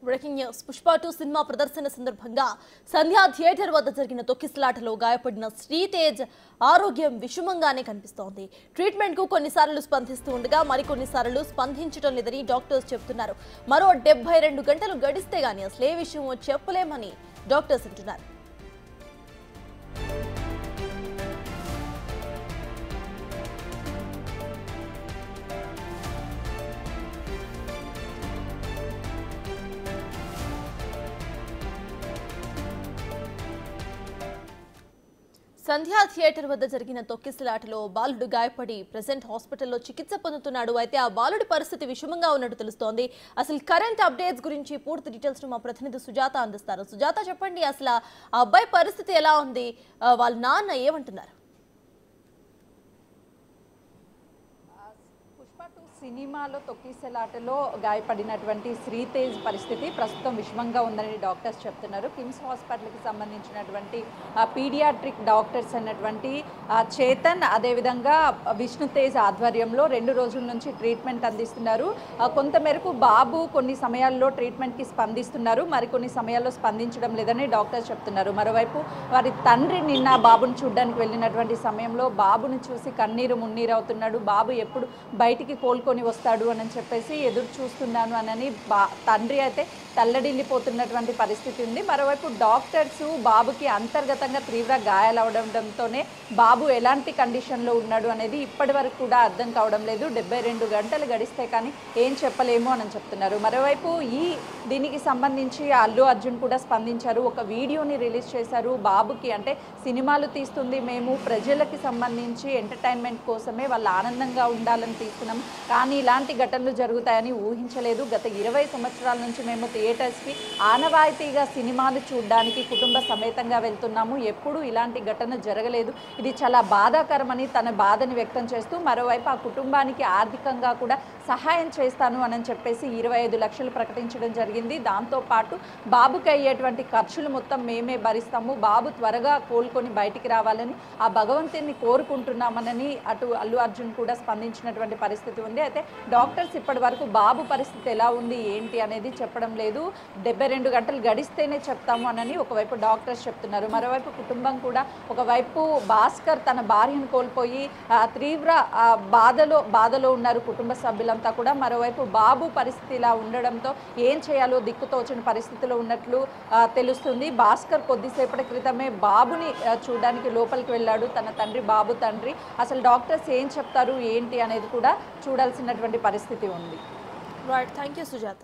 Breaking news Pushpa 2 cinema ప్రదర్శన సందర్భంగా సంధ్యా theatre వద్ద జరిగిన తొక్కిసలాటలో గాయపడిన శ్రీతేజ్ ఆరోగ్యం విషమంగానే కనిపిస్తోంది. ట్రీట్మెంట్ కు కొన్నిసార్లు స్పందిస్తూ ఉండగా మరికొన్నిసార్లు స్పందించడం లేదని డాక్టర్స్ చెబుతున్నారు. మరో 72 గంటలు గడిస్తే గానీ అసలు ఏ విషయమో చెప్పలేమని డాక్టర్స్ అంటున్నారు. సంధ్యా థియేటర్ వద్ద జరిగిన తొక్కిసలాటలో బాలుడు గాయపడి ప్రెసెంట్ హాస్పిటల్లో చికిత్స పొందుతున్నాడు. అయితే ఆ బాలుడి పరిస్థితి విషమంగా ఉన్నట్టు తెలుస్తోంది. అసలు కరెంట్ అప్డేట్స్ గురించి పూర్తి డీటెయిల్స్ మా ప్రతినిధి సుజాత అందిస్తారు. సుజాత, చెప్పండి, అసలు ఆ అబ్బాయి పరిస్థితి ఎలా ఉంది? వాళ్ళ నాన్న ఏమంటున్నారు? సినిమాలో తొక్కిసలాటలో గాయపడినటువంటి శ్రీతేజ్ పరిస్థితి ప్రస్తుతం విషమంగా ఉందని డాక్టర్స్ చెప్తున్నారు. కిమ్స్ హాస్పిటల్కి సంబంధించినటువంటి పీడియాట్రిక్ డాక్టర్స్ అన్నటువంటి చేతన్, అదేవిధంగా విష్ణుతేజ్ ఆధ్వర్యంలో 2 రోజుల నుంచి ట్రీట్మెంట్ అందిస్తున్నారు. కొంతమేరకు బాబు కొన్ని సమయాల్లో ట్రీట్మెంట్కి స్పందిస్తున్నారు, మరికొన్ని సమయాల్లో స్పందించడం లేదని డాక్టర్స్ చెప్తున్నారు. మరోవైపు వారి తండ్రి నిన్న బాబుని చూడడానికి వెళ్ళినటువంటి సమయంలో బాబుని చూసి కన్నీరు మున్నీరు అవుతున్నాడు. బాబు ఎప్పుడు బయటికి కోలుకొని వస్తాడు అని చెప్పేసి ఎదురు చూస్తున్నాను అని తండ్రి అయితే తల్లడిల్లిపోతున్నటువంటి పరిస్థితి ఉంది. మరోవైపు డాక్టర్స్ బాబుకి అంతర్గతంగా తీవ్ర గాయాలవడంతోనే బాబు ఎలాంటి కండిషన్లో ఉన్నాడు అనేది ఇప్పటి వరకు కూడా అర్థం కావడం లేదు. 72 గంటలు గడిస్తే కానీ ఏం చెప్పలేము అని చెప్తున్నారు. మరోవైపు దీనికి సంబంధించి అల్లు అర్జున్ కూడా స్పందించారు. ఒక వీడియోని రిలీజ్ చేశారు. బాబుకి అంటే సినిమాలు తీస్తుంది మేము ప్రజలకి సంబంధించి ఎంటర్టైన్మెంట్ కోసమే, వాళ్ళు ఆనందంగా ఉండాలని తీస్తున్నాం, కానీ ఇలాంటి ఘటనలు జరుగుతాయని ఊహించలేదు. గత 20 సంవత్సరాల నుంచి మేము థియేటర్స్కి ఆనవాయితీగా సినిమాలు చూడడానికి కుటుంబ సమేతంగా వెళ్తున్నాము, ఎప్పుడూ ఇలాంటి ఘటన జరగలేదు, ఇది చాలా బాధాకరమని తన బాధని వ్యక్తం చేస్తూ మరోవైపు ఆ కుటుంబానికి ఆర్థికంగా కూడా సహాయం చేస్తాను అని చెప్పేసి 25 లక్షలు ప్రకటించడం జరిగింది. దాంతోపాటు బాబుకి అయ్యేటువంటి ఖర్చులు మొత్తం మేమే భరిస్తాము, బాబు త్వరగా కోలుకొని బయటికి రావాలని ఆ భగవంతుని కోరుకుంటున్నామని అటు అల్లు అర్జున్ కూడా స్పందించినటువంటి పరిస్థితి ఉంది. అయితే డాక్టర్స్ ఇప్పటి వరకు బాబు పరిస్థితి ఎలా ఉంది ఏంటి అనేది చెప్పడం లేదు. 72 గంటలు గడిస్తేనే చెప్తాము అని ఒకవైపు డాక్టర్స్ చెప్తున్నారు. మరోవైపు కుటుంబం కూడా, ఒకవైపు భాస్కర్ తన భార్యను కోల్పోయి తీవ్ర బాధలో ఉన్నారు కుటుంబ సభ్యులంతా కూడా. మరోవైపు బాబు పరిస్థితి ఇలా ఉండడంతో ఏం చేయాలో దిక్కుతోచని పరిస్థితిలో ఉన్నట్లు తెలుస్తుంది. భాస్కర్ కొద్దిసేపటి క్రితమే బాబుని చూడడానికి లోపలికి వెళ్ళాడు, తన తండ్రి, బాబు తండ్రి. అసలు డాక్టర్స్ ఏం చెప్తారు ఏంటి అనేది కూడా చూడాల్సినటువంటి పరిస్థితి ఉంది. Right, thank you Sujatha.